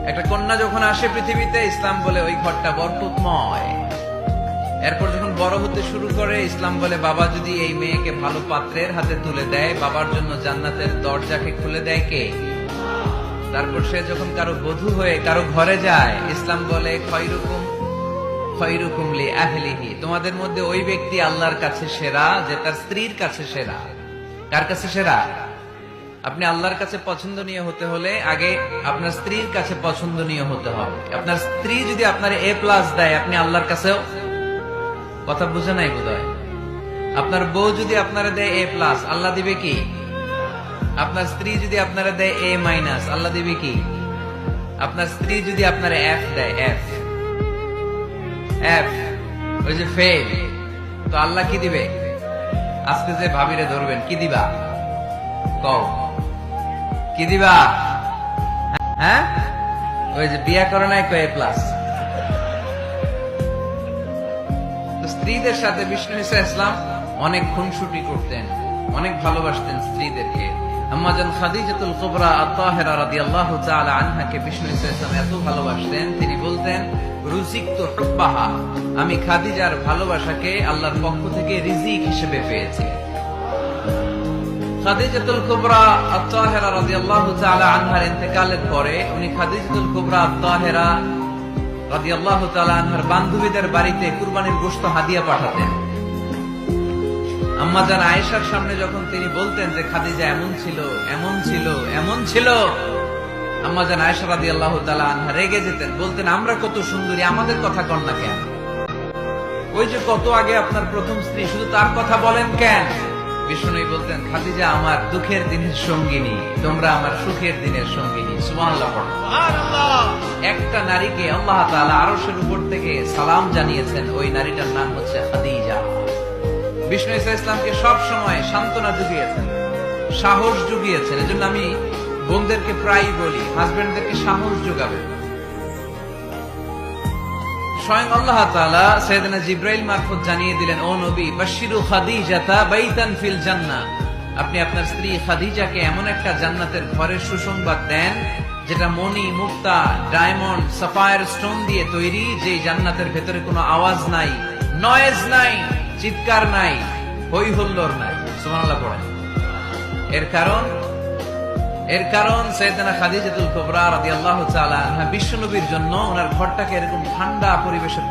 একটা কন্যা যখন আসে পৃথিবীতে, ইসলাম বলে ওই ঘরটা বরকতময়। এরপর যখন বড় হতে শুরু করে, ইসলাম বলে বাবা যদি এই মেয়েকে ভালো পাত্রের হাতে তুলে দেয়, বাবার জন্য জান্নাতের দরজাকে খুলে দেয় কে? তারপর সে যখন কারো বধূ হয়ে কারো ঘরে যায়, ইসলাম বলে খয়রুকুম খয়রুকুম লি আহলিহি, তোমাদের মধ্যে ওই ব্যক্তি আল্লাহর কাছে সেরা যে তার স্ত্রীর কাছে সেরা। কার কাছে সেরা? আপনি আল্লাহর কাছে পছন্দনীয় হতে হলে আগে আপনার স্ত্রীর কাছে পছন্দনীয় হতে হবে। আপনার স্ত্রী যদি আপনার A+ দেয়, আপনি আল্লাহর কাছেও, কথা বুঝে নাই বোধহয়। আপনার বউ যদি আপনারা দেয় A+, আল্লাহ দিবে কি? আপনার স্ত্রী যদি আপনারা দেয় A-, আল্লাহ দিবে কি? আপনার স্ত্রী যদি আপনারা F দেয়, F, ওই যে ফেল, তো আল্লাহ কি দিবে? আজকে যে ভাবিরে ধরবেন, কি দিবা? কও, কি দিবা? হ্যাঁ, ওই যে বিয়া করে নাই কো A+। স্ত্রীদের সাথে বিষ্ণু ইসলাম অনেক খুনসুটি করতেন, অনেক ভালোবাসতেন স্ত্রীদেরকে। আম্মাজান খাদিজাতুল কুবরা আত-তাহেরা রাদিয়াল্লাহু তাআলা আনহাকে বিষ্ণু ইসলাম এত ভালোবাসতেন, তিনি বলতেন রুজিকতু হুব্বাহা, আমি খাদিজার ভালোবাসাকে আল্লাহর পক্ষ থেকে রিজিক হিসেবে পেয়েছি। খাদিজাতুল কুবরা আত-তাহেরা রাদিয়াল্লাহু তাআলা আনহার ইন্তেকালের পরে উনি খাদিজাতুল কুবরা আত-তাহেরা রাদিয়াল্লাহু তাআলা আনহার বান্ধবীদের বাড়িতে কুরবানির গোশত হাদিয়া পাঠাতেন। আম্মাজান আয়েশার সামনে যখন তিনি বলতেন যে খাদিজা এমন ছিল, এমন ছিল, এমন ছিল, আম্মাজান আয়েশা রাদিয়াল্লাহু তাআলা আনহা রেগে যেতেন, বলতেন আমরা কত সুন্দরী, আমাদের কথা কন না কেন? ওই যে কত আগে আপনার প্রথম স্ত্রী, শুধু তার কথা বলেন কেন? বিষ্ণু বলতেন খাদিজা আমার দুঃখের দিনের সঙ্গিনী, তোমরা আমার সুখের দিনের সঙ্গিনী। সুবহানাল্লাহ পড়ো। একটা নারীকে আল্লাহ তাআলা আরশের উপর থেকে সালাম জানিয়েছেন, ওই নারীটার নাম হচ্ছে খাদিজা। বিষ্ণু ইসলামকে সব সময় সান্ত্বনা জুগিয়েছেন, সাহস জুগিয়েছেন। এজন্য আমি বোনদেরকে প্রায় বলি, হাজবেন্ডদেরকে সাহস যোগাবেন। স্বয়ং আল্লাহ তাআলা সাইয়েদনা জিবরাইল মারফত জানিয়ে দিলেন, ও নবী বাশশিরু খাদিজাতা বাইতান ফিল জান্নাহ, আপনি আপনার স্ত্রী খাদিজাকে এমন একটা জান্নাতের ঘরের সুসংবাদ দেন যেটা মণি, মুক্তা, ডায়মন্ড, সাফায়ার স্টোন দিয়ে তৈরি, যে জান্নাতের ভেতরে কোনো আওয়াজ নাই, নয়েজ নাই, চিৎকার নাই, হই হুল্লোড় নাই। সুবহানাল্লাহ পড়েন। এর কারণ সাইয়েদনা খাদিজাতুল কুবরা রাদিয়াল্লাহু তাআলা আনহা বিশ্বনবীর জন্য ওনার ঘরটাকে এরকম ঠান্ডা পরিবেশের